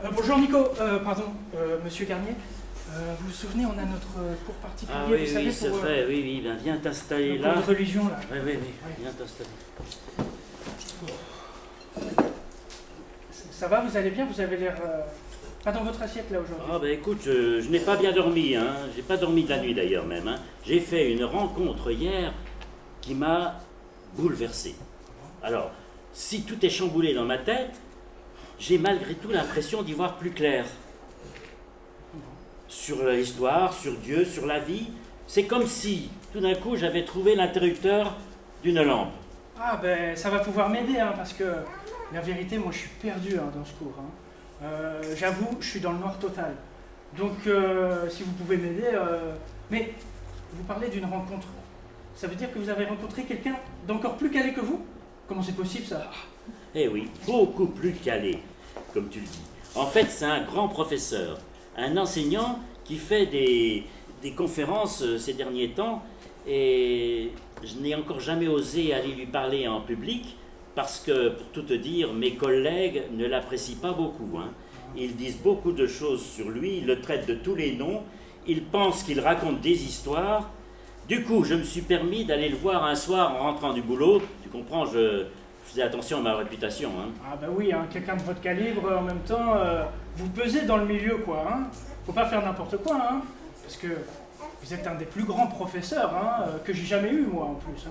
Bonjour Nico, Monsieur Garnier. Vous vous souvenez, on a notre cours particulier, Ah oui, vous savez, oui, c'est vrai, oui, ben, viens t'installer le là. cours de religion là. Oui, viens t'installer. Ça va, vous allez bien? Vous avez l'air pas dans votre assiette là aujourd'hui. Ah ben écoute, je n'ai pas bien dormi, hein. J'ai pas dormi de la nuit d'ailleurs même. Hein. J'ai fait une rencontre hier qui m'a bouleversé. Alors, si tout est chamboulé dans ma tête, j'ai malgré tout l'impression d'y voir plus clair. Sur l'histoire, sur Dieu, sur la vie, c'est comme si, tout d'un coup, j'avais trouvé l'interrupteur d'une lampe. Ah ben ça va pouvoir m'aider, hein, parce que la vérité, moi je suis perdu dans ce cours. J'avoue, je suis dans le noir total. Donc si vous pouvez m'aider... Mais vous parlez d'une rencontre. Ça veut dire que vous avez rencontré quelqu'un d'encore plus calé que vous? Comment c'est possible ça? Eh oui, beaucoup plus calé, comme tu le dis. En fait, c'est un grand professeur, un enseignant qui fait des conférences ces derniers temps, et je n'ai encore jamais osé aller lui parler en public, parce que, pour tout te dire, mes collègues ne l'apprécient pas beaucoup. Hein. Ils disent beaucoup de choses sur lui, ils le traitent de tous les noms, ils pensent qu'il raconte des histoires. Du coup, je me suis permis d'aller le voir un soir en rentrant du boulot. Tu comprends, je faisais attention à ma réputation. Hein. Ah bah oui, quelqu'un de votre calibre, en même temps, vous pesez dans le milieu, quoi. Faut pas faire n'importe quoi, parce que vous êtes un des plus grands professeurs que j'ai jamais eu, moi, en plus.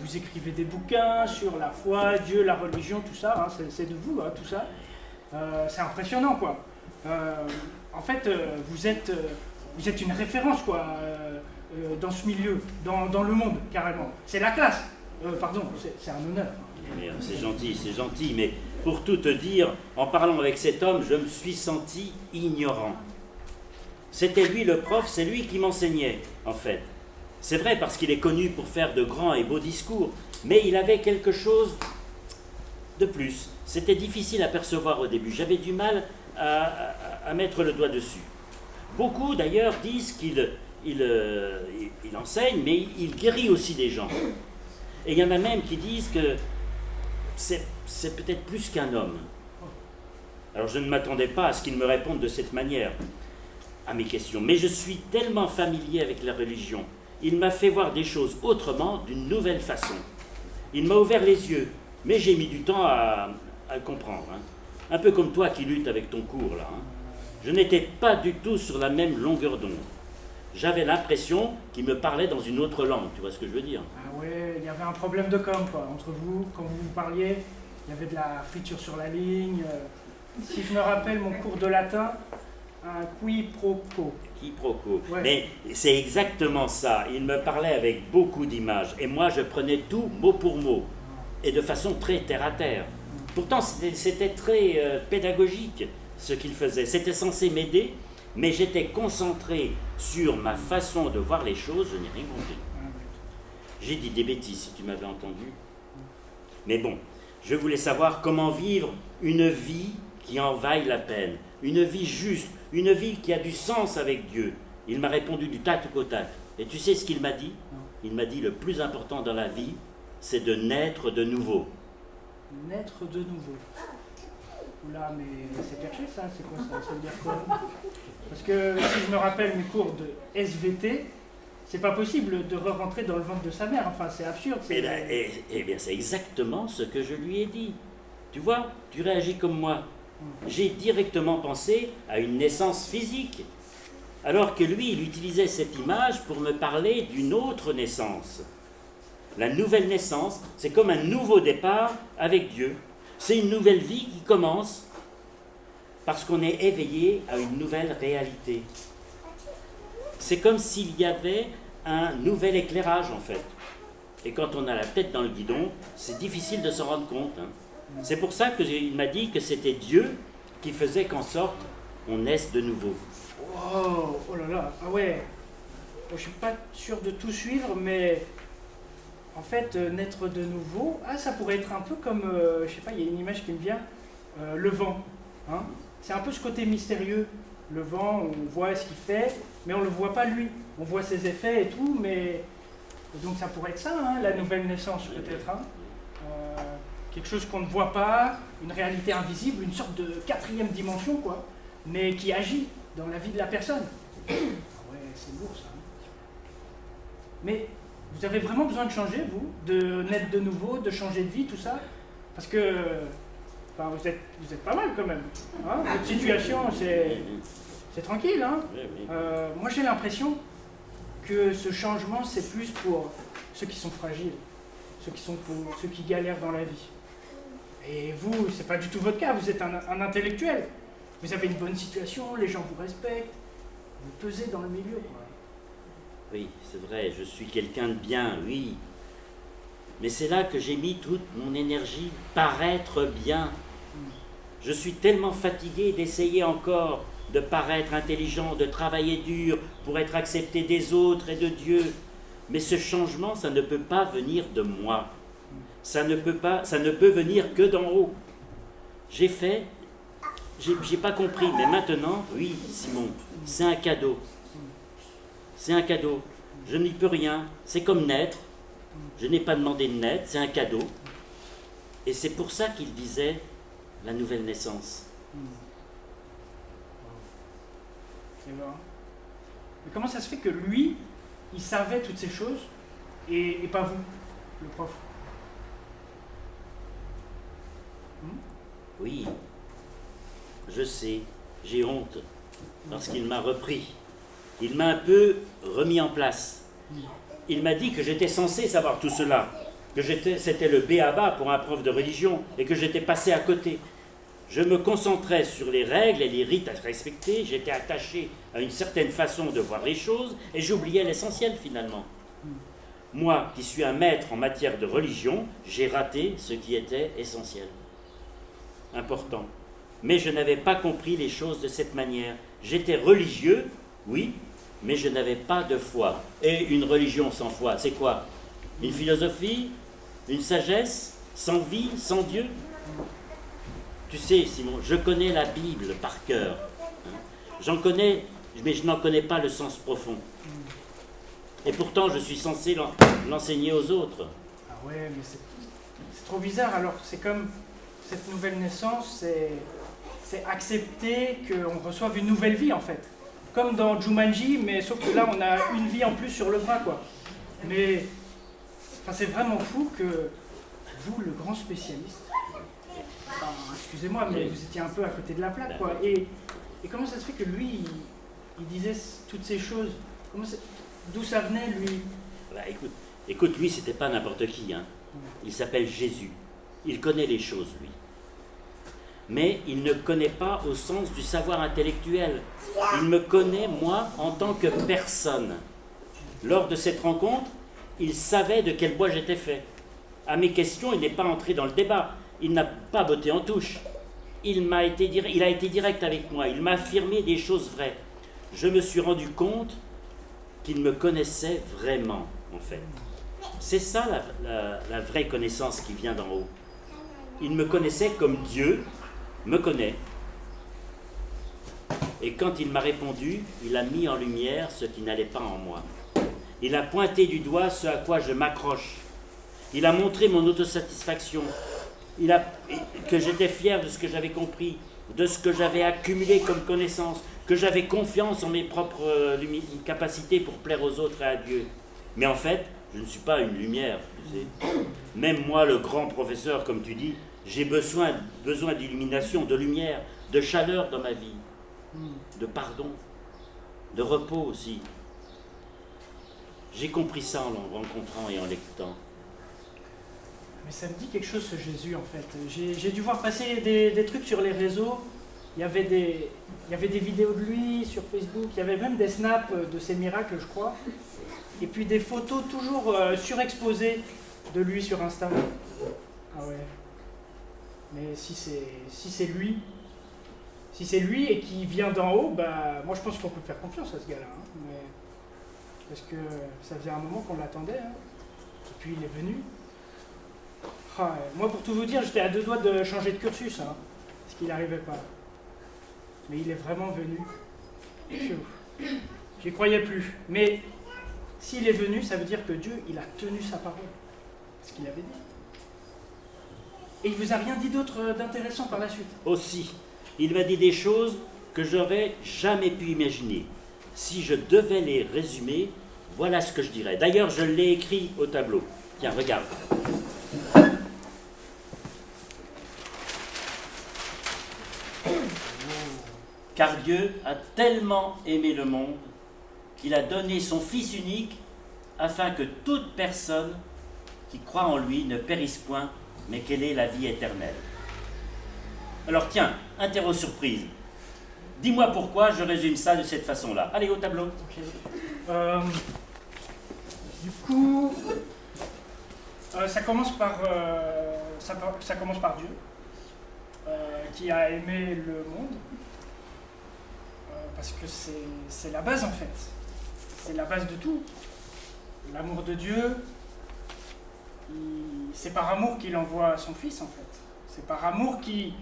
Vous écrivez des bouquins sur la foi, Dieu, la religion, tout ça, c'est de vous, tout ça. C'est impressionnant, quoi. En fait, vous êtes une référence, quoi, dans ce milieu, dans le monde, carrément. C'est la classe. Pardon, c'est un honneur. C'est gentil, mais pour tout te dire, en parlant avec cet homme, je me suis senti ignorant. C'était lui le prof, c'est lui qui m'enseignait, en fait. C'est vrai parce qu'il est connu pour faire de grands et beaux discours, mais il avait quelque chose de plus. C'était difficile à percevoir au début, j'avais du mal à mettre le doigt dessus. Beaucoup d'ailleurs disent qu'il enseigne, mais il guérit aussi des gens. Et il y en a même qui disent que c'est peut-être plus qu'un homme. Alors je ne m'attendais pas à ce qu'il me réponde de cette manière à mes questions, mais je suis tellement familier avec la religion. Il m'a fait voir des choses autrement, d'une nouvelle façon. Il m'a ouvert les yeux, mais j'ai mis du temps à le comprendre. Un peu comme toi qui luttes avec ton cours là. Je n'étais pas du tout sur la même longueur d'onde. J'avais l'impression qu'il me parlait dans une autre langue, tu vois ce que je veux dire? Ah ouais, il y avait un problème de com, quoi, entre vous, quand vous vous parliez, il y avait de la friture sur la ligne. Si je me rappelle mon cours de latin, un quiproquo. Quiproquo. Ouais. Mais c'est exactement ça. Il me parlait avec beaucoup d'images, et moi je prenais tout mot pour mot, et de façon très terre à terre. Pourtant c'était très pédagogique ce qu'il faisait. C'était censé m'aider, mais j'étais concentré sur ma façon de voir les choses, je n'ai rien compris. J'ai dit des bêtises si tu m'avais entendu. Mais bon, je voulais savoir comment vivre une vie qui en vaille la peine, une vie juste, une vie qui a du sens avec Dieu. Il m'a répondu du tac au tac. Et tu sais ce qu'il m'a dit? Il m'a dit le plus important dans la vie, c'est de naître de nouveau. Naître de nouveau. Oula, mais c'est perché ça, c'est quoi ça? Ça veut dire quoi? Parce que si je me rappelle mes cours de SVT, c'est pas possible de re-rentrer dans le ventre de sa mère, enfin c'est absurde. Eh bien, c'est exactement ce que je lui ai dit. Tu vois, tu réagis comme moi. J'ai directement pensé à une naissance physique, alors que lui, il utilisait cette image pour me parler d'une autre naissance. La nouvelle naissance, c'est comme un nouveau départ avec Dieu. C'est une nouvelle vie qui commence parce qu'on est éveillé à une nouvelle réalité. C'est comme s'il y avait un nouvel éclairage en fait. Et quand on a la tête dans le guidon, c'est difficile de s'en rendre compte. C'est pour ça qu'il m'a dit que c'était Dieu qui faisait qu'en sorte on naisse de nouveau. Oh, oh là là, ah ouais. Je ne suis pas sûr de tout suivre, mais en fait, naître de nouveau, ça pourrait être un peu comme, je sais pas, il y a une image qui me vient, le vent. C'est un peu ce côté mystérieux. Le vent, on voit ce qu'il fait, mais on ne le voit pas lui. On voit ses effets et tout, mais... Donc ça pourrait être ça, la nouvelle naissance peut-être. quelque chose qu'on ne voit pas, une réalité invisible, une sorte de quatrième dimension, quoi, mais qui agit dans la vie de la personne. Ah ouais, c'est lourd, ça. Hein. Mais vous avez vraiment besoin de changer, vous, de naître de nouveau, de changer de vie, tout ça, parce que enfin, vous êtes pas mal quand même. Hein. Votre situation, c'est tranquille. Hein. Moi, j'ai l'impression que ce changement, c'est plus pour ceux qui sont fragiles, ceux qui galèrent dans la vie. Et vous, c'est pas du tout votre cas, vous êtes un intellectuel. Vous avez une bonne situation, les gens vous respectent, vous pesez dans le milieu, quoi. Oui, c'est vrai, je suis quelqu'un de bien, oui. Mais c'est là que j'ai mis toute mon énergie, paraître bien. Je suis tellement fatigué d'essayer encore de paraître intelligent, de travailler dur pour être accepté des autres et de Dieu. Mais ce changement, ça ne peut pas venir de moi. Ça ne peut venir que d'en haut. J'ai pas compris, mais maintenant, oui, Simon, c'est un cadeau. C'est un cadeau. Je n'y peux rien. C'est comme naître. Je n'ai pas demandé de naître, c'est un cadeau. Et c'est pour ça qu'il disait la nouvelle naissance. C'est vrai. Mais comment ça se fait que lui, il savait toutes ces choses et pas vous, le prof? Oui, je sais, j'ai honte, parce qu'il m'a repris. Il m'a un peu remis en place. Il m'a dit que j'étais censé savoir tout cela, que c'était le b.a.-ba pour un prof de religion et que j'étais passé à côté. Je me concentrais sur les règles et les rites à respecter, j'étais attaché à une certaine façon de voir les choses et j'oubliais l'essentiel finalement. Moi, qui suis un maître en matière de religion, j'ai raté ce qui était essentiel, important. Mais je n'avais pas compris les choses de cette manière. J'étais religieux, oui, mais je n'avais pas de foi. Et une religion sans foi, c'est quoi? Une philosophie? Une sagesse? Sans vie? Sans Dieu? Tu sais, Simon, je connais la Bible par cœur. J'en connais, mais je n'en connais pas le sens profond. Et pourtant, je suis censé l'enseigner aux autres. Ah ouais, mais c'est trop bizarre. Alors, c'est comme cette nouvelle naissance, c'est accepter qu'on reçoive une nouvelle vie, en fait. Comme dans Jumanji, mais sauf que là, on a une vie en plus sur le bras, quoi. Mais enfin, c'est vraiment fou que vous, le grand spécialiste, enfin, excusez-moi, mais vous étiez un peu à côté de la plaque, quoi. Et comment ça se fait que lui, il disait toutes ces choses? D'où ça venait, lui? Bah, écoute, lui, c'était pas n'importe qui. Hein. Il s'appelle Jésus. Il connaît les choses, lui. Mais il ne connaît pas au sens du savoir intellectuel. Il me connaît, moi, en tant que personne. Lors de cette rencontre, il savait de quel bois j'étais fait. À mes questions, il n'est pas entré dans le débat. Il n'a pas botté en touche. Il a été direct avec moi. Il m'a affirmé des choses vraies. Je me suis rendu compte qu'il me connaissait vraiment, en fait. C'est ça la vraie connaissance qui vient d'en haut. Il me connaissait comme Dieu me connaît. Et quand il m'a répondu, il a mis en lumière ce qui n'allait pas en moi. Il a pointé du doigt ce à quoi je m'accroche. Il a montré mon autosatisfaction. Que j'étais fier de ce que j'avais compris, de ce que j'avais accumulé comme connaissance, que j'avais confiance en mes propres capacités pour plaire aux autres et à Dieu. Mais en fait, je ne suis pas une lumière, tu sais. Même moi, le grand professeur, comme tu dis, j'ai besoin d'illumination, de lumière, de chaleur dans ma vie, de pardon, de repos aussi. J'ai compris ça en le rencontrant et en l'écoutant. Mais ça me dit quelque chose, ce Jésus, en fait. J'ai dû voir passer des trucs sur les réseaux. Il y avait des vidéos de lui sur Facebook. Il y avait même des snaps de ses miracles, je crois. Et puis des photos toujours surexposées de lui sur Insta. Ah ouais. Mais si c'est lui et qui vient d'en haut, bah moi je pense qu'on peut faire confiance à ce gars-là. Hein. Mais, parce que ça faisait un moment qu'on l'attendait. Hein. Et puis il est venu. Ah, moi, pour tout vous dire, j'étais à 2 doigts de changer de cursus, hein, parce qu'il n'arrivait pas. Mais il est vraiment venu. J'y croyais plus. Mais s'il est venu, ça veut dire que Dieu, il a tenu sa parole. Ce qu'il avait dit. Et il vous a rien dit d'autre d'intéressant par la suite? Aussi, il m'a dit des choses que j'aurais jamais pu imaginer. Si je devais les résumer, voilà ce que je dirais. D'ailleurs, je l'ai écrit au tableau. Tiens, regarde. Car Dieu a tellement aimé le monde qu'il a donné son Fils unique afin que toute personne qui croit en lui ne périsse point, mais qu'elle ait la vie éternelle. Alors tiens, interro surprise. Dis-moi pourquoi je résume ça de cette façon-là. Allez, au tableau. Ok. Du coup, ça commence par Dieu, qui a aimé le monde, parce que c'est la base en fait. C'est la base de tout. L'amour de Dieu, c'est par amour qu'il envoie son Fils en fait. C'est par amour qu'il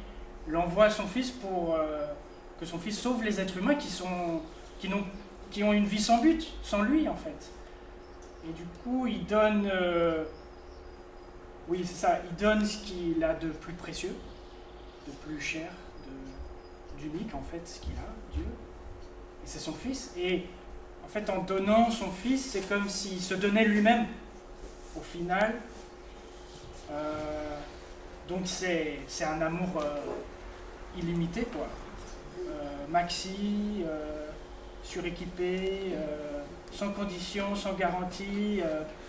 envoie son Fils pour que son Fils sauve les êtres humains qui ont une vie sans but, sans lui en fait. Et du coup, il donne, oui c'est ça, il donne ce qu'il a de plus précieux, de plus cher, d'unique en fait, ce qu'il a, Dieu. Et c'est son Fils. Et en fait, en donnant son Fils, c'est comme s'il se donnait lui-même, au final. Donc c'est un amour illimité, quoi. Maxi, suréquipé, sans condition, sans garantie,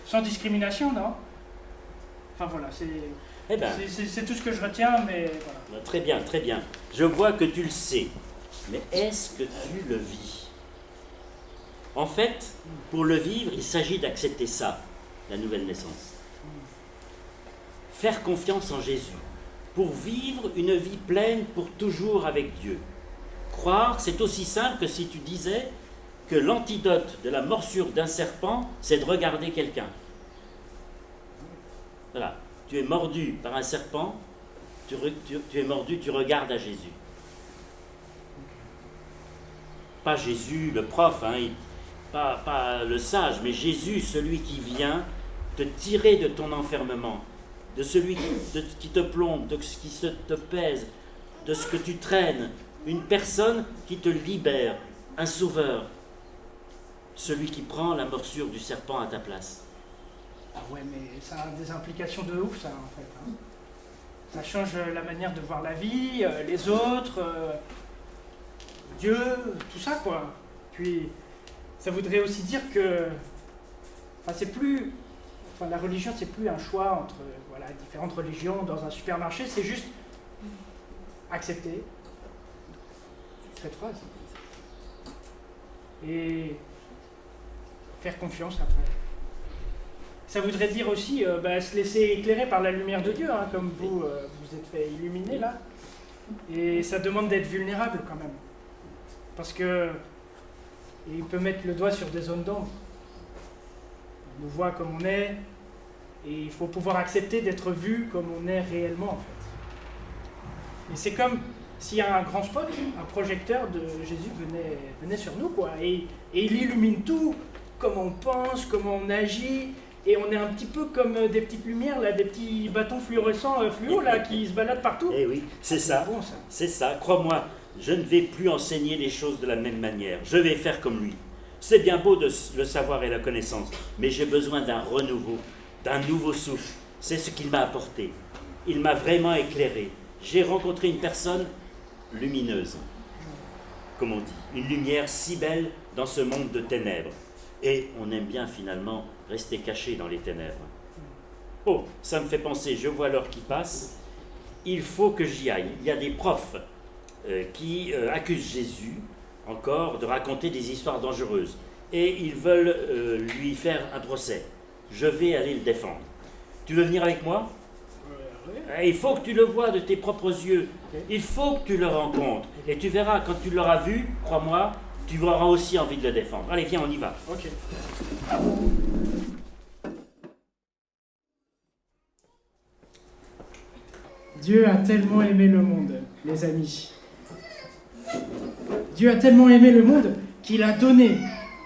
sans discrimination, non? Enfin voilà, c'est tout ce que je retiens, mais voilà. Très bien, très bien. Je vois que tu le sais, mais est-ce que tu le vis? En fait, pour le vivre, il s'agit d'accepter ça, la nouvelle naissance. Faire confiance en Jésus, pour vivre une vie pleine pour toujours avec Dieu. Croire, c'est aussi simple que si tu disais que l'antidote de la morsure d'un serpent, c'est de regarder quelqu'un. Voilà, tu es mordu par un serpent, tu es mordu, tu regardes à Jésus. Pas Jésus, le prof, hein, pas le sage, mais Jésus, celui qui vient te tirer de ton enfermement, de celui qui te plombe, de ce qui te pèse, de ce que tu traînes, une personne qui te libère, un sauveur, celui qui prend la morsure du serpent à ta place. Ah ouais, mais ça a des implications de ouf, ça, en fait. Hein. Ça change la manière de voir la vie, les autres, Dieu, tout ça, quoi. Puis, ça voudrait aussi dire que... Enfin, la religion, c'est plus un choix entre différentes religions dans un supermarché, c'est juste accepter cette phrase. Et faire confiance après. Ça voudrait dire aussi se laisser éclairer par la lumière de Dieu, hein, comme vous êtes fait illuminer là. Et ça demande d'être vulnérable quand même. Parce que il peut mettre le doigt sur des zones d'ombre. On nous voit comme on est, et il faut pouvoir accepter d'être vu comme on est réellement en fait. Et c'est comme s'il y a un grand spot, un projecteur de Jésus venait sur nous, quoi, et il illumine tout, comment on pense, comment on agit, et on est un petit peu comme des petites lumières, là, des petits bâtons fluorescents fluo là, qui se baladent partout. Eh oui, c'est ça, bon, ça. C'est ça, crois-moi, je ne vais plus enseigner les choses de la même manière, je vais faire comme lui. C'est bien beau de le savoir et la connaissance, mais j'ai besoin d'un renouveau, d'un nouveau souffle. C'est ce qu'il m'a apporté. Il m'a vraiment éclairé. J'ai rencontré une personne lumineuse, comme on dit, une lumière si belle dans ce monde de ténèbres. Et on aime bien finalement rester caché dans les ténèbres. Oh, ça me fait penser, je vois l'heure qui passe, il faut que j'y aille. Il y a des profs qui accusent Jésus encore de raconter des histoires dangereuses et ils veulent lui faire un procès. Je vais aller le défendre. Tu veux venir avec moi? Il faut que tu le vois de tes propres yeux. Il faut que tu le rencontres. Et tu verras, quand tu l'auras vu, crois-moi, tu auras aussi envie de le défendre. Allez, viens, on y va. Ok. Dieu a tellement aimé le monde, les amis. Dieu a tellement aimé le monde qu'il a donné,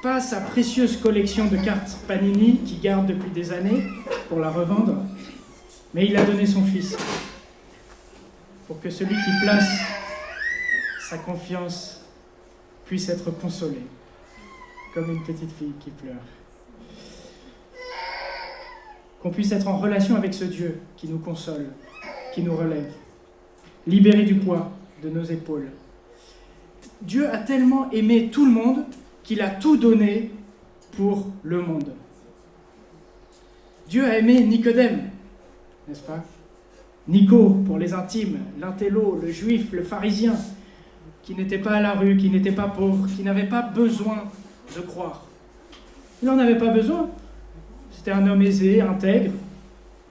pas sa précieuse collection de cartes Panini qu'il garde depuis des années pour la revendre, mais il a donné son Fils. pour que celui qui place sa confiance puisse être consolé, comme une petite fille qui pleure. Qu'on puisse être en relation avec ce Dieu qui nous console, qui nous relève, libéré du poids de nos épaules. Dieu a tellement aimé tout le monde qu'il a tout donné pour le monde. Dieu a aimé Nicodème, n'est-ce pas? Nico, pour les intimes, l'intello, le juif, le pharisien, qui n'était pas à la rue, qui n'était pas pauvre, qui n'avait pas besoin de croire. Il n'en avait pas besoin. C'était un homme aisé, intègre,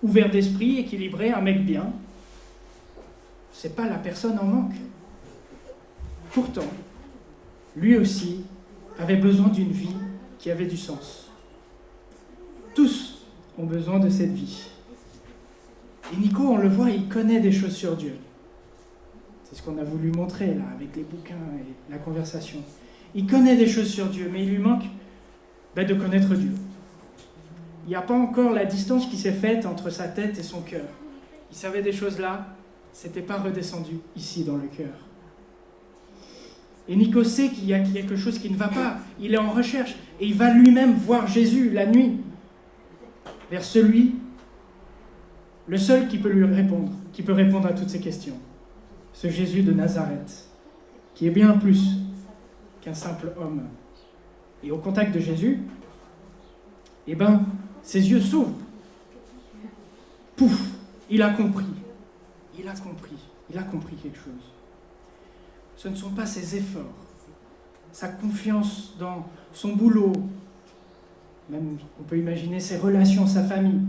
ouvert d'esprit, équilibré, un mec bien. C'est pas la personne en manque. Pourtant, lui aussi avait besoin d'une vie qui avait du sens. Tous ont besoin de cette vie. Et Nico, on le voit, il connaît des choses sur Dieu. C'est ce qu'on a voulu montrer là, avec les bouquins et la conversation. Il connaît des choses sur Dieu, mais il lui manque de connaître Dieu. Il n'y a pas encore la distance qui s'est faite entre sa tête et son cœur. Il savait des choses là, c'était pas redescendu ici dans le cœur. Et Nico sait qu'il y a quelque chose qui ne va pas. Il est en recherche et il va lui-même voir Jésus la nuit, vers celui, le seul qui peut lui répondre, qui peut répondre à toutes ces questions. Ce Jésus de Nazareth, qui est bien plus qu'un simple homme. Et au contact de Jésus, ses yeux s'ouvrent. Pouf, il a compris. Il a compris quelque chose. Ce ne sont pas ses efforts, sa confiance dans son boulot, même on peut imaginer ses relations, sa famille.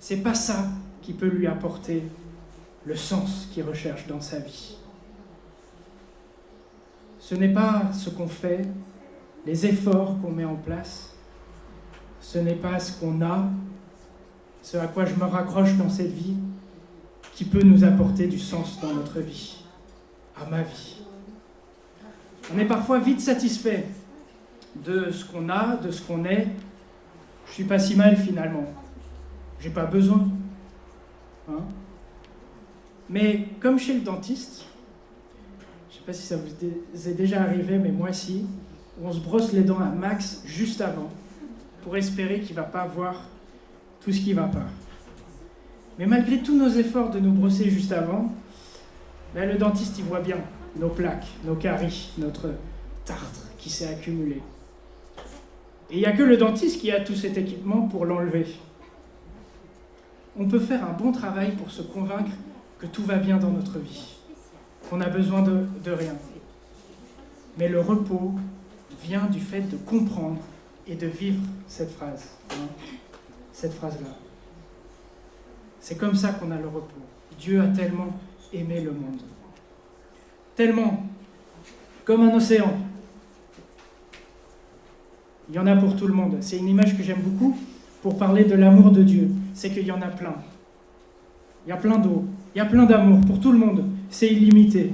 C'est pas ça qui peut lui apporter le sens qu'il recherche dans sa vie. Ce n'est pas ce qu'on fait, les efforts qu'on met en place, ce n'est pas ce qu'on a, ce à quoi je me raccroche dans cette vie, qui peut nous apporter du sens dans notre vie, à ma vie. On est parfois vite satisfait de ce qu'on a, de ce qu'on est. Je suis pas si mal finalement. J'ai pas besoin. Mais comme chez le dentiste, je sais pas si ça vous est déjà arrivé, mais moi si, on se brosse les dents à max juste avant pour espérer qu'il va pas voir tout ce qui va pas. Mais malgré tous nos efforts de nous brosser juste avant, le dentiste il voit bien nos plaques, nos caries, notre tartre qui s'est accumulé. Et il n'y a que le dentiste qui a tout cet équipement pour l'enlever. On peut faire un bon travail pour se convaincre que tout va bien dans notre vie, qu'on a besoin de rien. Mais le repos vient du fait de comprendre et de vivre cette phrase, cette phrase-là. C'est comme ça qu'on a le repos. Dieu a tellement aimé le monde. Tellement, comme un océan. Il y en a pour tout le monde. C'est une image que j'aime beaucoup pour parler de l'amour de Dieu. C'est qu'il y en a plein. Il y a plein d'eau. Il y a plein d'amour pour tout le monde. C'est illimité.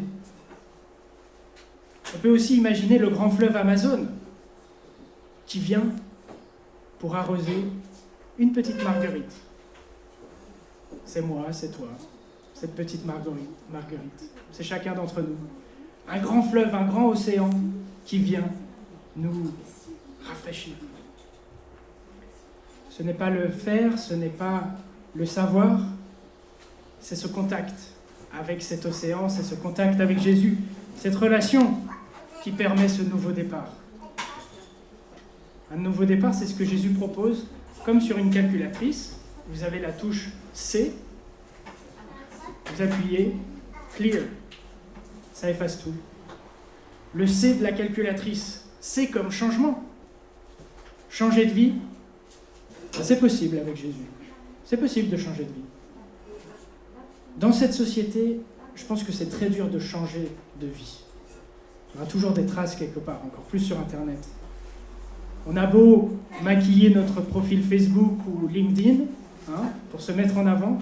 On peut aussi imaginer le grand fleuve Amazon qui vient pour arroser une petite marguerite. C'est moi, c'est toi, cette petite marguerite. C'est chacun d'entre nous. Un grand fleuve, un grand océan qui vient nous rafraîchir. Ce n'est pas le faire, ce n'est pas le savoir, c'est ce contact avec cet océan, c'est ce contact avec Jésus, cette relation qui permet ce nouveau départ. Un nouveau départ, c'est ce que Jésus propose, comme sur une calculatrice. Vous avez la touche C, vous appuyez, clear, ça efface tout. Le C de la calculatrice, C comme changement. Changer de vie, c'est possible avec Jésus. C'est possible de changer de vie. Dans cette société, je pense que c'est très dur de changer de vie. Il y aura toujours des traces quelque part, encore plus sur Internet. On a beau maquiller notre profil Facebook ou LinkedIn, pour se mettre en avant,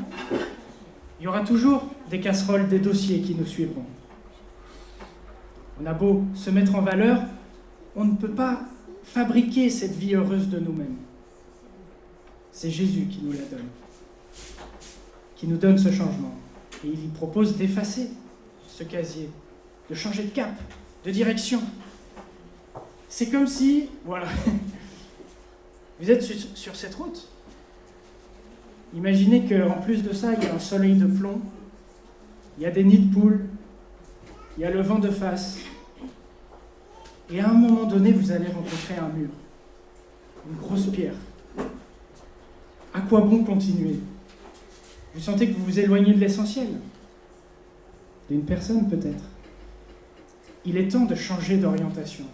il y aura toujours des casseroles, des dossiers qui nous suivront. On a beau se mettre en valeur, on ne peut pas fabriquer cette vie heureuse de nous-mêmes. C'est Jésus qui nous la donne, qui nous donne ce changement. Et il y propose d'effacer ce casier, de changer de cap, de direction. C'est comme si, voilà, vous êtes sur cette route. Imaginez qu'en plus de ça, il y a un soleil de plomb, il y a des nids de poules, il y a le vent de face. Et à un moment donné, vous allez rencontrer un mur, une grosse pierre. À quoi bon continuer? Vous sentez que vous vous éloignez de l'essentiel, d'une personne peut-être. Il est temps de changer d'orientation,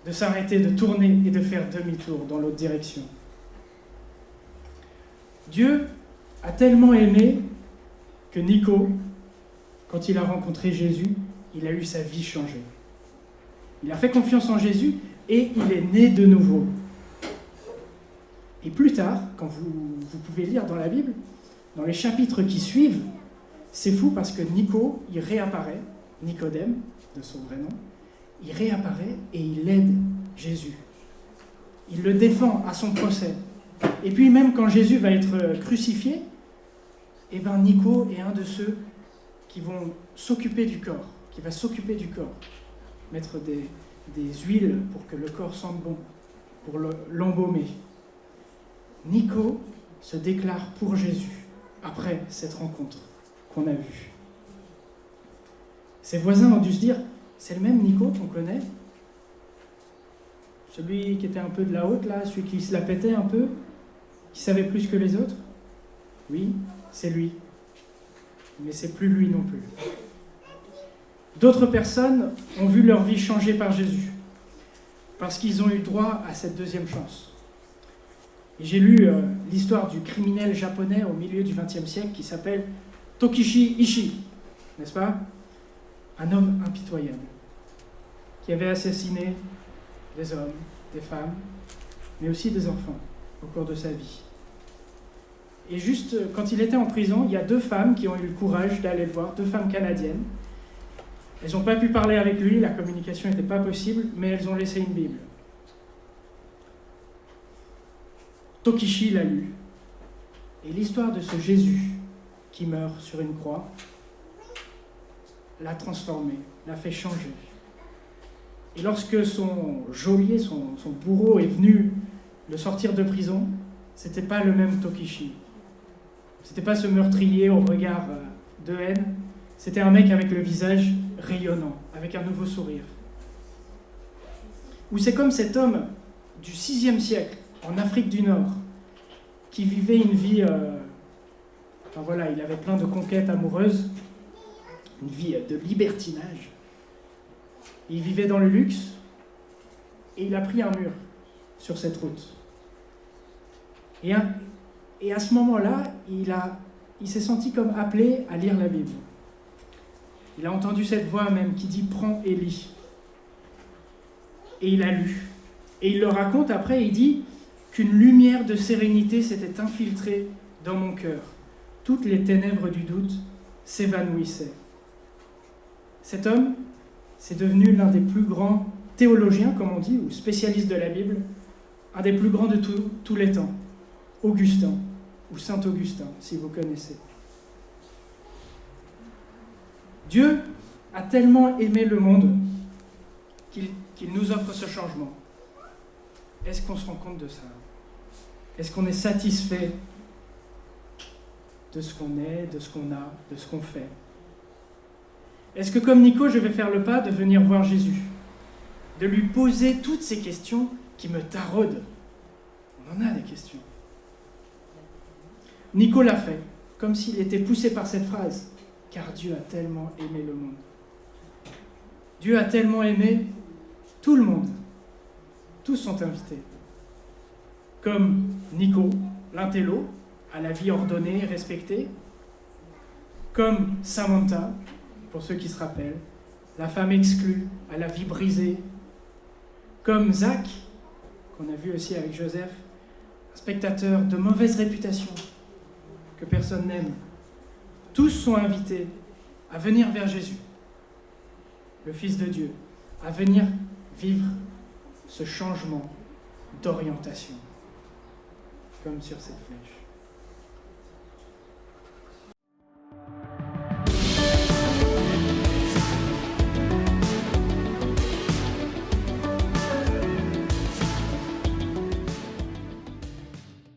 de s'arrêter, de tourner et de faire demi-tour dans l'autre direction. Dieu a tellement aimé que Nico, quand il a rencontré Jésus, il a eu sa vie changée. Il a fait confiance en Jésus et il est né de nouveau. Et plus tard, quand vous pouvez lire dans la Bible, dans les chapitres qui suivent, c'est fou parce que Nico, il réapparaît, Nicodème, de son vrai nom, il réapparaît et il aide Jésus. Il le défend à son procès. Et puis même quand Jésus va être crucifié, eh ben Nico est un de ceux qui vont s'occuper du corps, qui va s'occuper du corps, mettre des huiles pour que le corps sente bon, pour l'embaumer. Nico se déclare pour Jésus après cette rencontre qu'on a vue. Ses voisins ont dû se dire, c'est le même Nico qu'on connaît? Celui qui était un peu de la haute, là, celui qui se la pétait un peu, qui savait plus que les autres? Oui, c'est lui. Mais c'est plus lui non plus. D'autres personnes ont vu leur vie changer par Jésus, parce qu'ils ont eu droit à cette deuxième chance. Et j'ai lu l'histoire du criminel japonais au milieu du XXe siècle qui s'appelle Tokishi Ishii, n'est-ce pas? Un homme impitoyable, qui avait assassiné des hommes, des femmes, mais aussi des enfants au cours de sa vie. Et juste quand il était en prison, il y a 2 femmes qui ont eu le courage d'aller le voir, 2 femmes canadiennes. Elles n'ont pas pu parler avec lui, la communication n'était pas possible, mais elles ont laissé une Bible. Tokishi l'a lu. Et l'histoire de ce Jésus qui meurt sur une croix l'a transformé, l'a fait changer. Et lorsque son geôlier, son bourreau est venu le sortir de prison, c'était pas le même Tokishi. C'était pas ce meurtrier au regard de haine. C'était un mec avec le visage rayonnant, avec un nouveau sourire. Ou c'est comme cet homme du VIe siècle, en Afrique du Nord, qui vivait une vie... enfin voilà, il avait plein de conquêtes amoureuses, une vie de libertinage. Il vivait dans le luxe, et il a pris un mur sur cette route. Et à ce moment-là, il s'est senti comme appelé à lire la Bible. Il a entendu cette voix même qui dit « Prends et lis ». Et il a lu. Et il le raconte après, il dit qu'une lumière de sérénité s'était infiltrée dans mon cœur. Toutes les ténèbres du doute s'évanouissaient. Cet homme, c'est devenu l'un des plus grands théologiens, comme on dit, ou spécialistes de la Bible, un des plus grands de tous les temps, Augustin, ou Saint Augustin, si vous connaissez. Dieu a tellement aimé le monde qu'il nous offre ce changement. Est-ce qu'on se rend compte de ça? Est-ce qu'on est satisfait de ce qu'on est, de ce qu'on a, de ce qu'on fait? Est-ce que comme Nico, je vais faire le pas de venir voir Jésus, de lui poser toutes ces questions qui me taraudent? On en a des questions. Nico l'a fait, comme s'il était poussé par cette phrase, car Dieu a tellement aimé le monde. Dieu a tellement aimé tout le monde. Tous sont invités. Comme Nico, l'intello, à la vie ordonnée et respectée. Comme Samantha, pour ceux qui se rappellent, la femme exclue à la vie brisée. Comme Zach, qu'on a vu aussi avec Joseph, un spectateur de mauvaise réputation, que personne n'aime. Tous sont invités à venir vers Jésus, le Fils de Dieu, à venir vivre ce changement d'orientation, comme sur cette flèche.